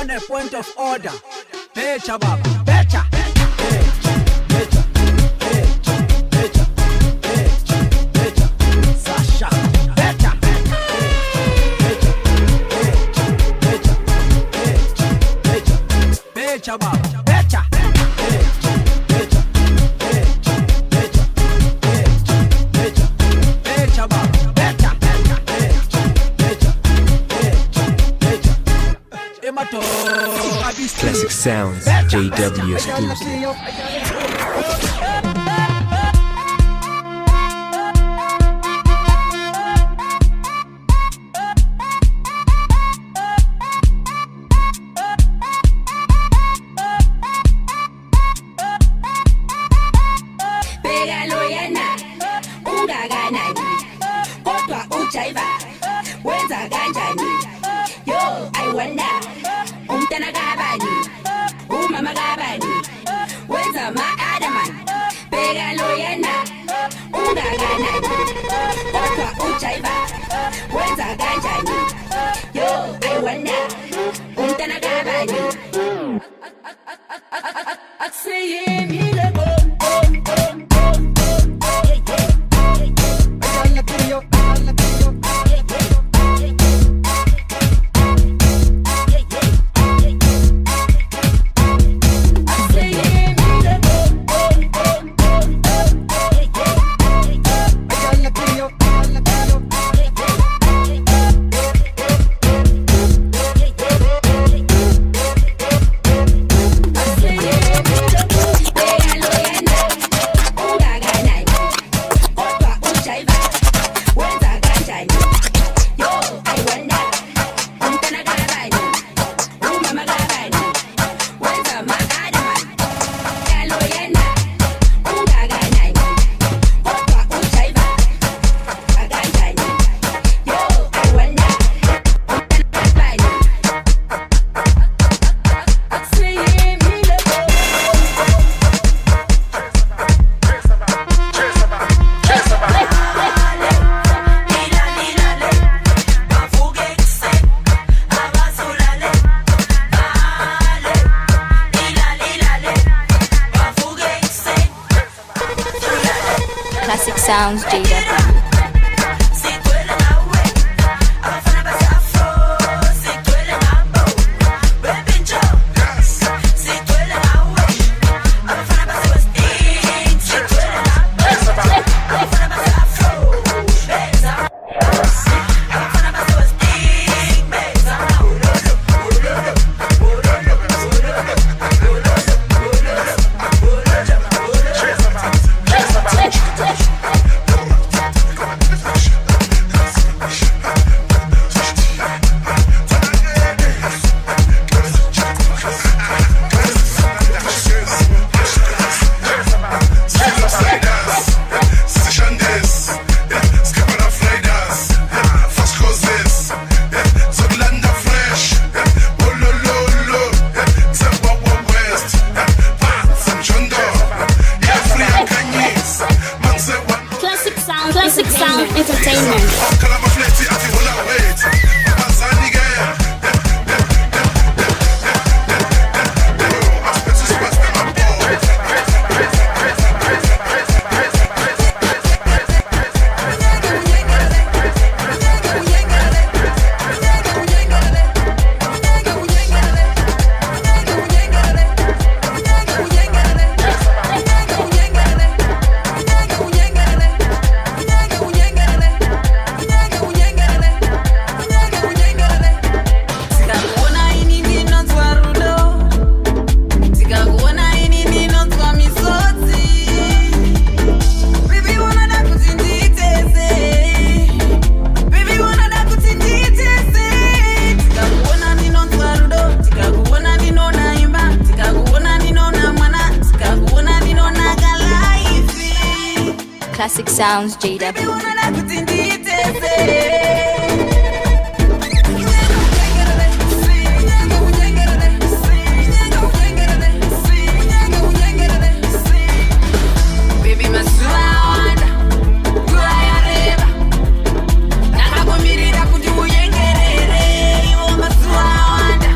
on a point of order. Better, Baba, better. Sasha, better. Better, Baba, better. Classic Sounds, JW exclusive. Classic Sounds, JW. Classic Sound Entertainment. Classic Sounds, JW. Nakagumira kuti uyengerere iwo masuwa wanda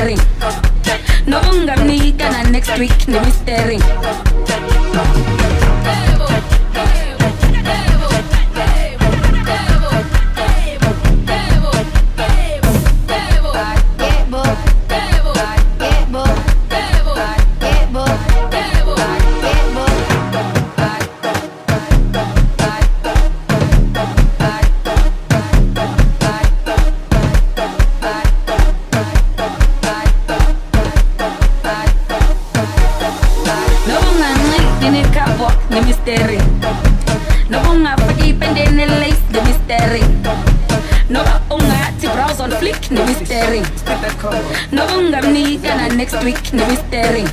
mystery. No ungamnika na next week ni mystery. No bunga pagi pendek ni lace the mystery. No bunga ti browse on flick the mystery. No bunga ni gonna next week the mystery.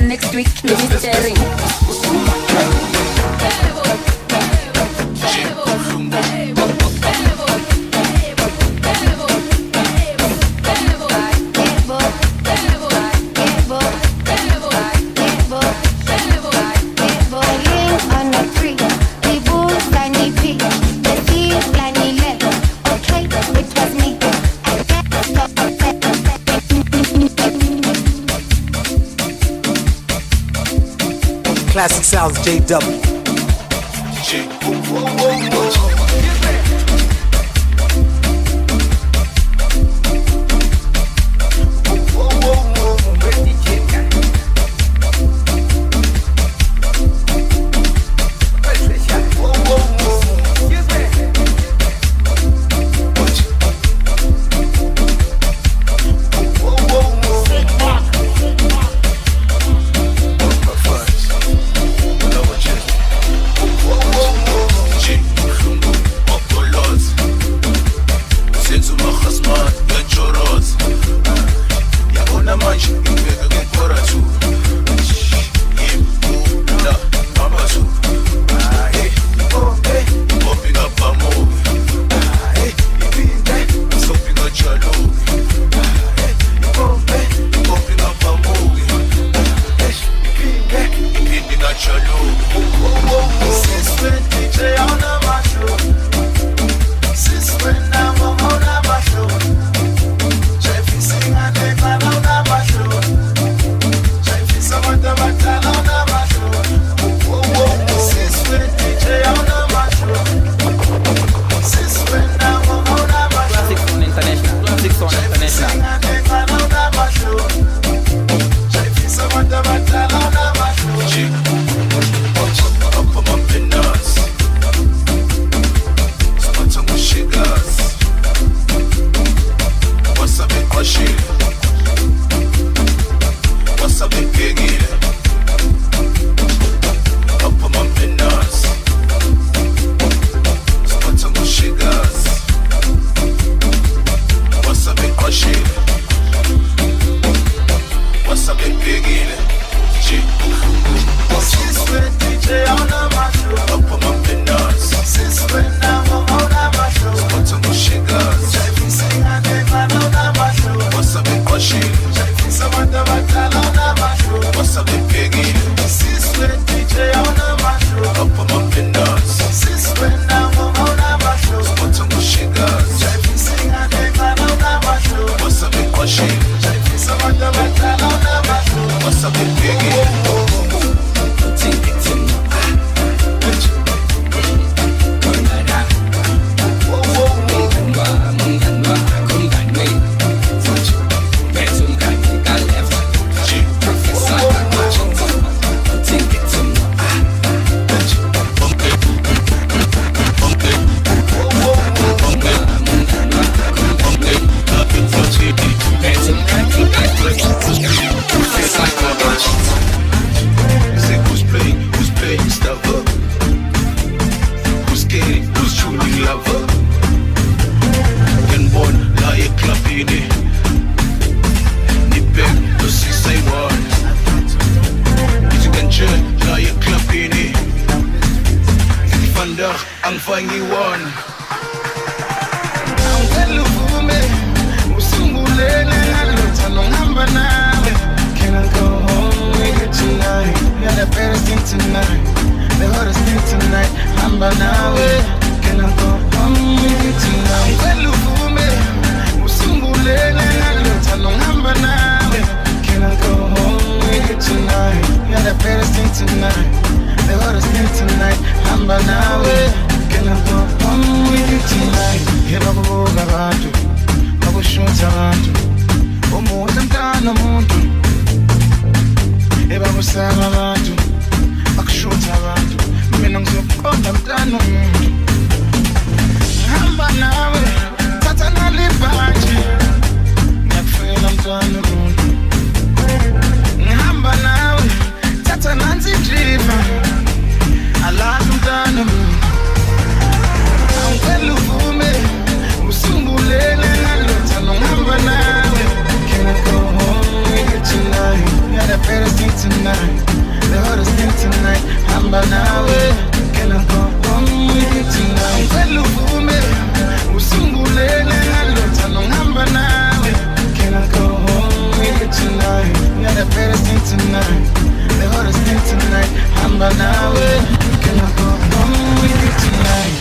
Next week, the mystery. Classic Sounds JW. G. Yo, angifaki wona angicela uvume usungulele ngalothando ngihamba nawe. Can I go home with you tonight? You're the baddest thing tonight, the hottest thing tonight. Hamba nawe. Can I go home with you tonight? Angicela uvume usungulele ngalothando ngihamba nawe. Can I go home with you tonight? You're the baddest thing tonight, the hottest thing tonight. Hamba nawe. Can I go home with you tonight? Heba kubuka abantu, bakushutha abantu, umuhle mntana muntu. Heba kusaba abantu, bakushutha abantu, mina ngizokuqonda mntana umuntu. Hamba nawe, thatha nalibhanje, ngiyakufela mntana umuntu. Ngihamba nawe, thatha nansi driva, alazi mntana umuntu. Angicela uvume usungulele ngalothando ngihamba nawe. Can I go home with you tonight? You're the baddest thing tonight, the hottest thing tonight. Hamba nawe. Can I go home with you tonight? Angicela uvume usungulele ngalothando ngihamba nawe. Can I go home with you tonight? You're the baddest thing tonight, the hottest thing tonight. Hamba nawe. Can I go home with you tonight?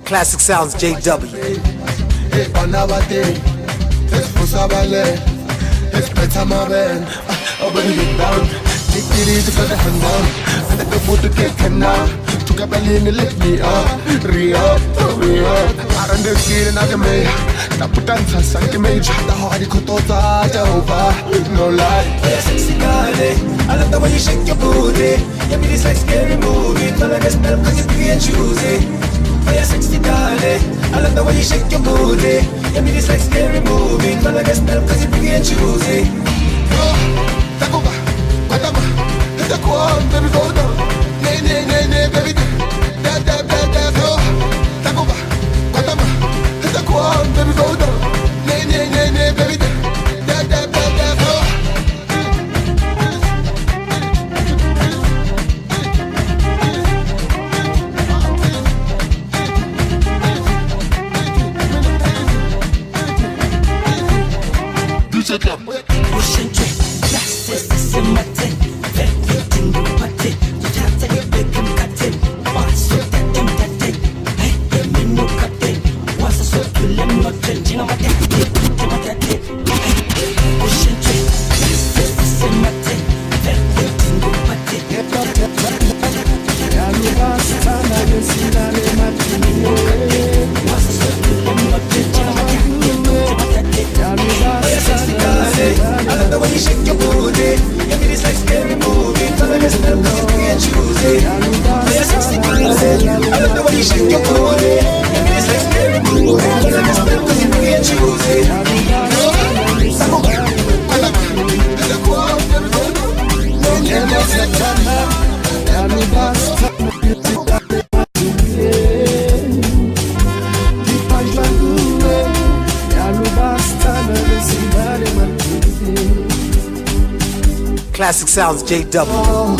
Classic Sounds JW. It's better my band. I'll bring it down. Take it easy for the hand down. And the foot to get now. Took a belly and lift me up. Re-up, re-up. I run the skin and I can make Taputanza, Sanki Major. The hardy Kotota, Jehovah. No lie. You're sexy darling, I love the way you shake your booty. You mean it's like scary movie. Feel like a spell cause you're free and choosy. You're sexy darling, I love the way you shake your booty. You mean it's like scary movie. Feel like a spell cause you're free and choosy. Takuba, Patama, hit the quad, baby go down. Nay, nay, nay, nay, baby. Da, da, da, da, go. Takuba, Patama, hit the quad, baby go down. Nay, nay, nay, nay, baby. Da, da, da, da, go. Classic Sounds JW.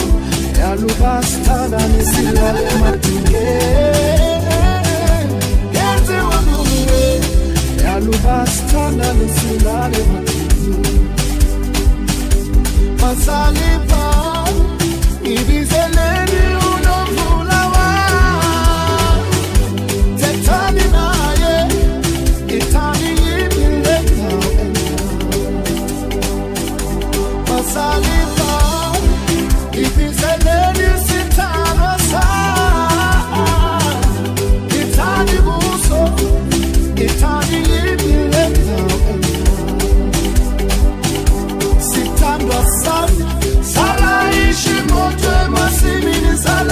Sala ishi moto masimini sala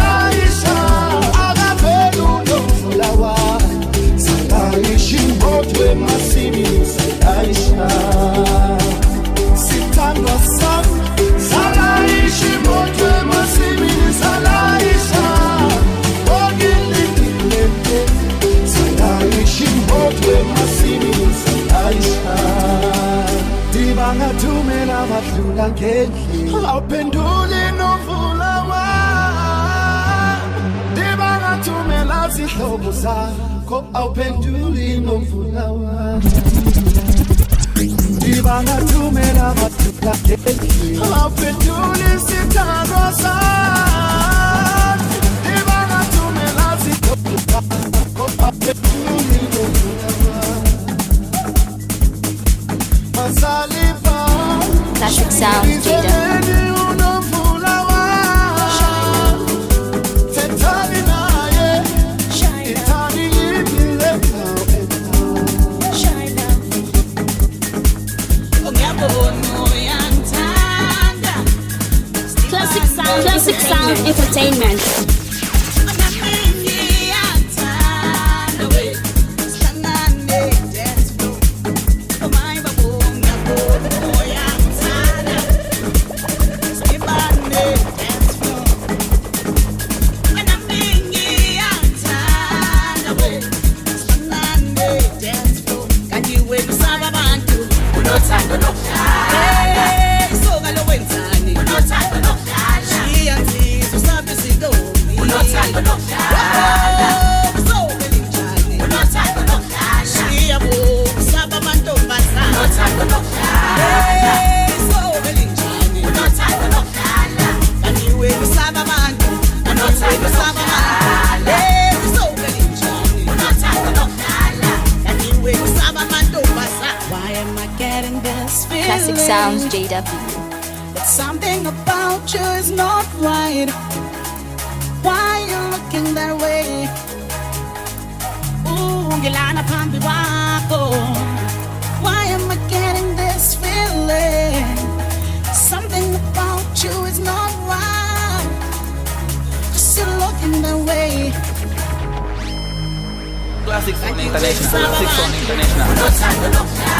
ngendlela awuphenduli novulawa dibangathumela zihlobo zakho awuphenduli novulawa dibangathumela mathupha ngendlela awuphenduli sithando sakho dibangathumela zihlobo zakho awuphenduli novulawa masaliva Classic Sounds JW. Classic Sound Entertainment. Classic Sounds JW. Something about you is not right. Why you looking that way? Ooh, ngilana phambi kwakho. Why am I getting this feeling? Something about you is not right. 'Cause you're looking that way. Classic Sound International. Classic Sound International.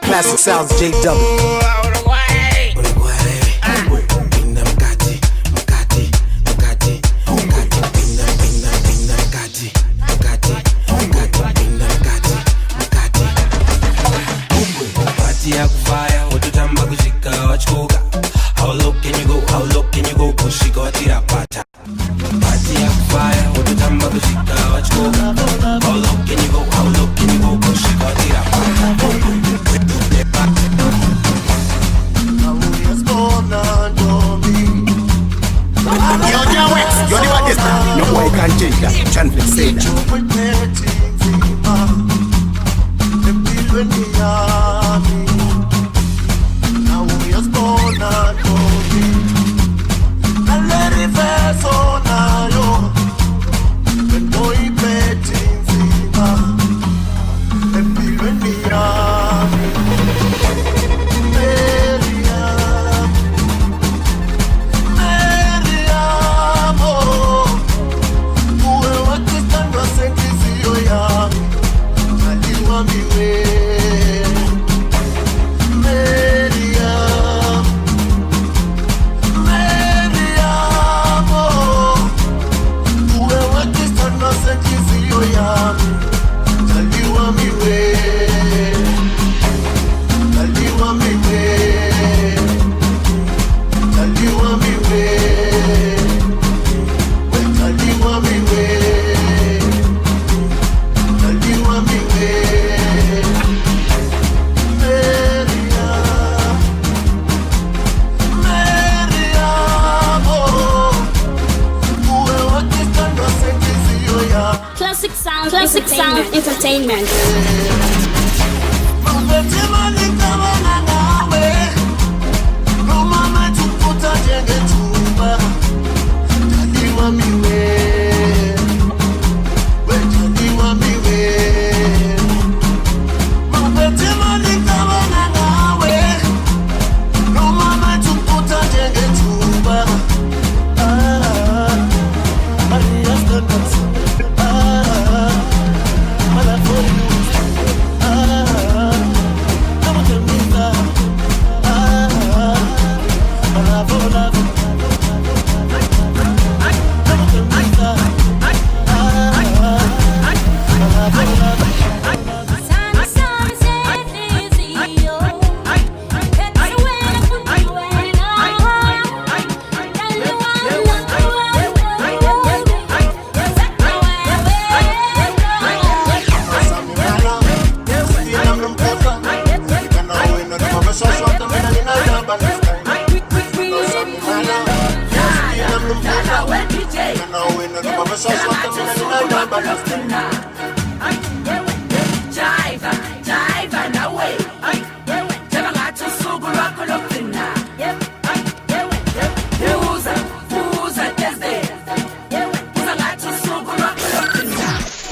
Classic Sounds JW. J-Dub, Transvexela. Classic Sound Entertainment.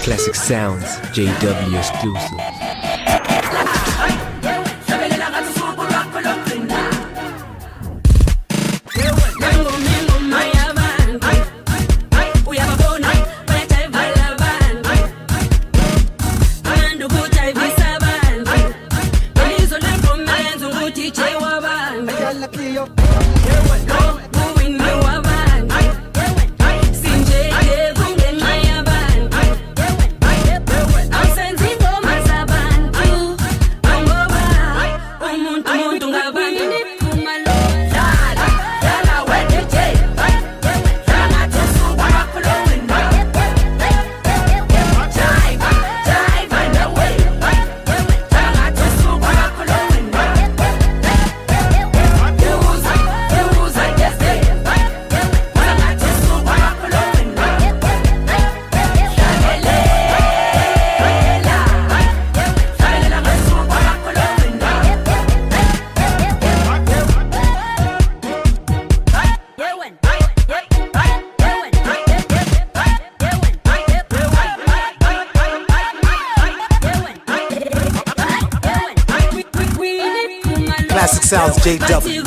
Classic Sounds, JW exclusive. Classic Sounds, JW.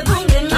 DJ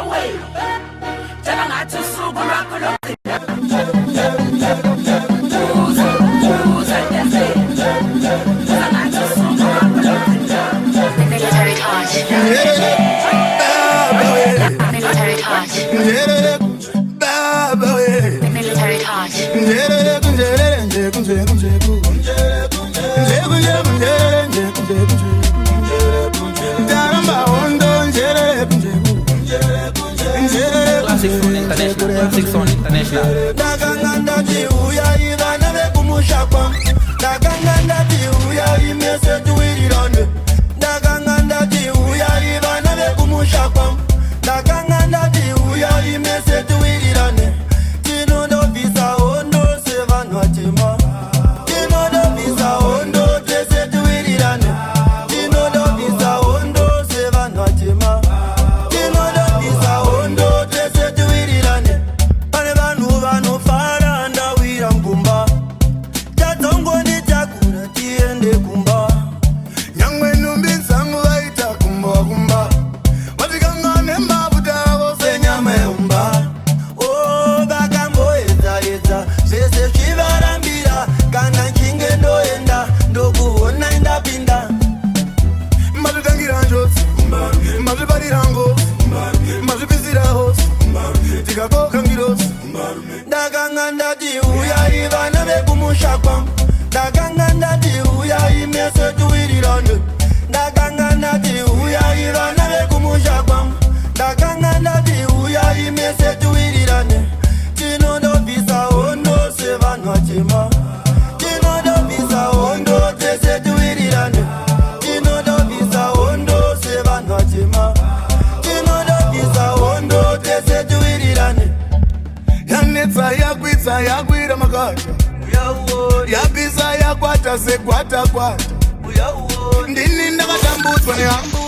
away. Tell I'm not too super rock on Military touch. Military touch. Military touch. Classic Sound International. Classic Sound International.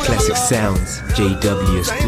Classic Sounds JW exclusive.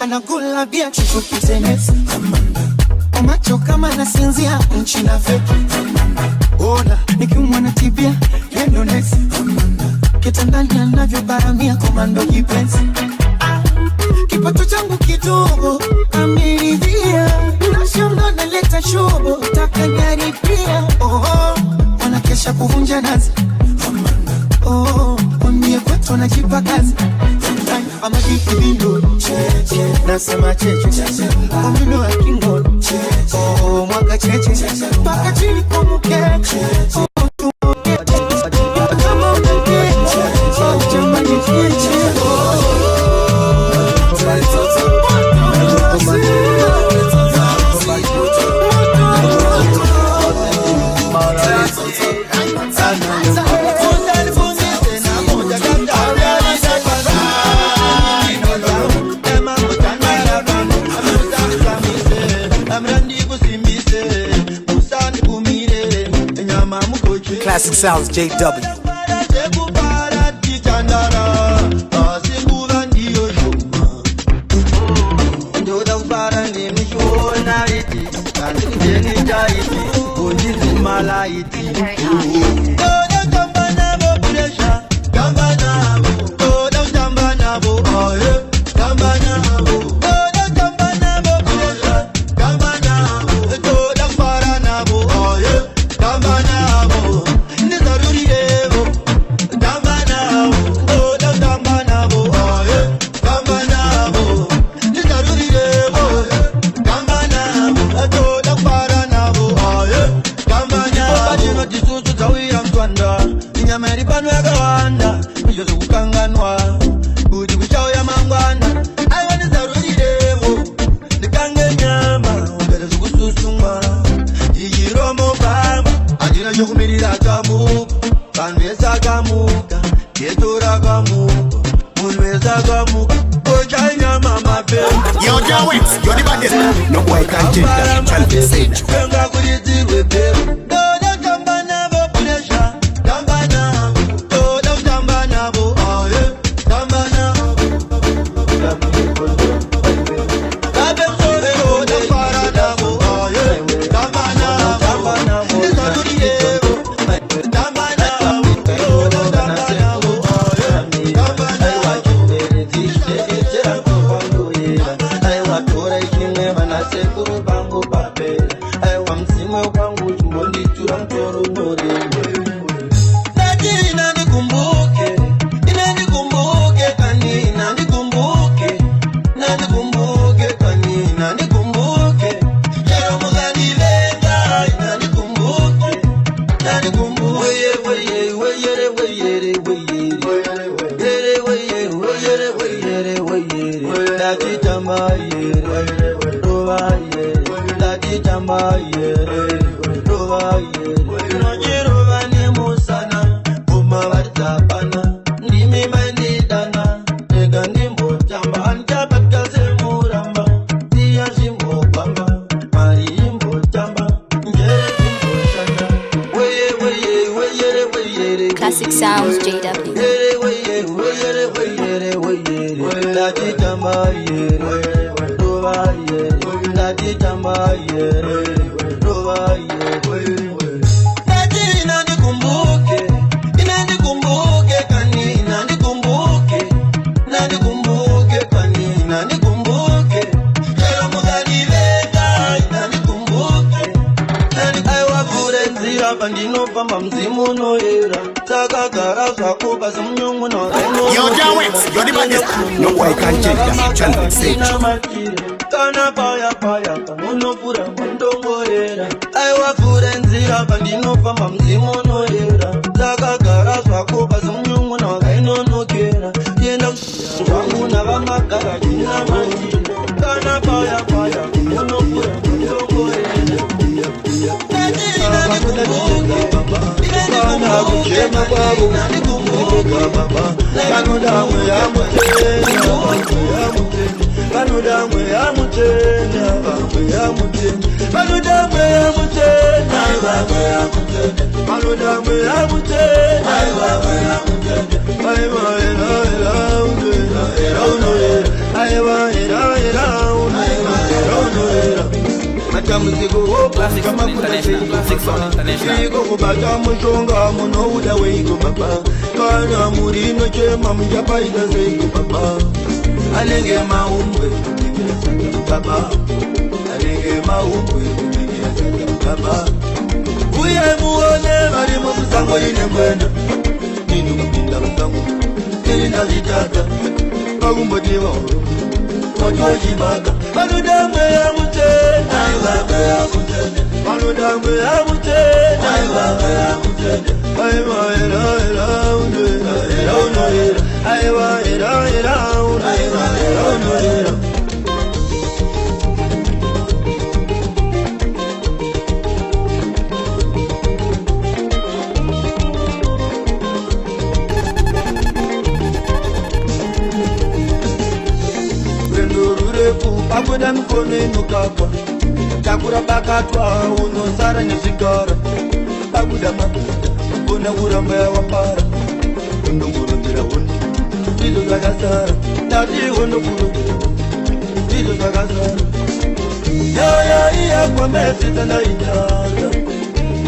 Anakula bia chuchuki tenesi Omacho kama nasinzia nchi na feki Ola nikiumwa na tibia yendo nesi Kitandani anavyo baramia komando kipenzi Kipato changu kidogo ameridhia Nashonga naleta shobo taka nyari pia Wanakesha kuvunja nazi Wambie kwetu wanajipa kazi I'm a deep window, nasema cheche, omino wa kingo, mwaka cheche, paka chini kwa mkeche, kama unakeche, jamani cheche, Classic Sounds JW. Military Touch. Yo, Jawix, you're the baddest. No boy can change that. Trying to say that. Classic Sounds JW. Yo, Jawix, you're the baddest. No boy can change that. Trying to say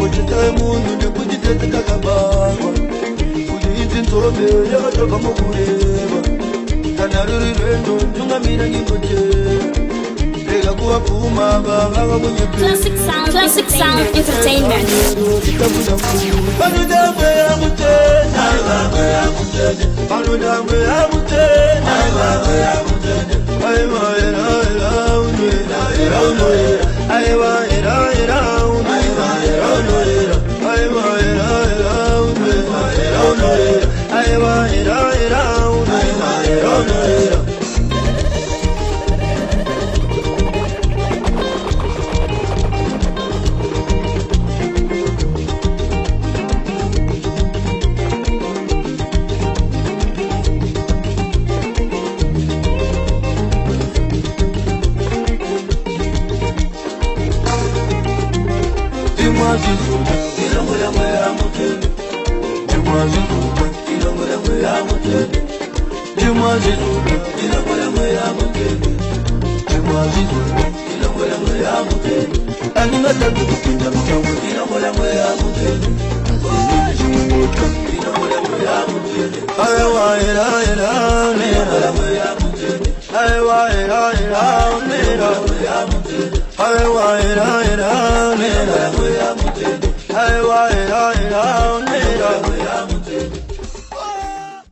Kuchita mundu ndekujitete kakabakwa Kujiiti nzombe yakatoka mukureba Kana ruri rwendo tungamira ngingotera Rega kuwapfuma bavava kunyepera Classic Sound Entertainment. Panudamwe ya mutene Panudamwe ya mutene Aiwa era era unwera era unwera Aiwa era era unwera era unwera Aiwa era era unwera era unwera Aiwa era era unwera era unwera Aiwa,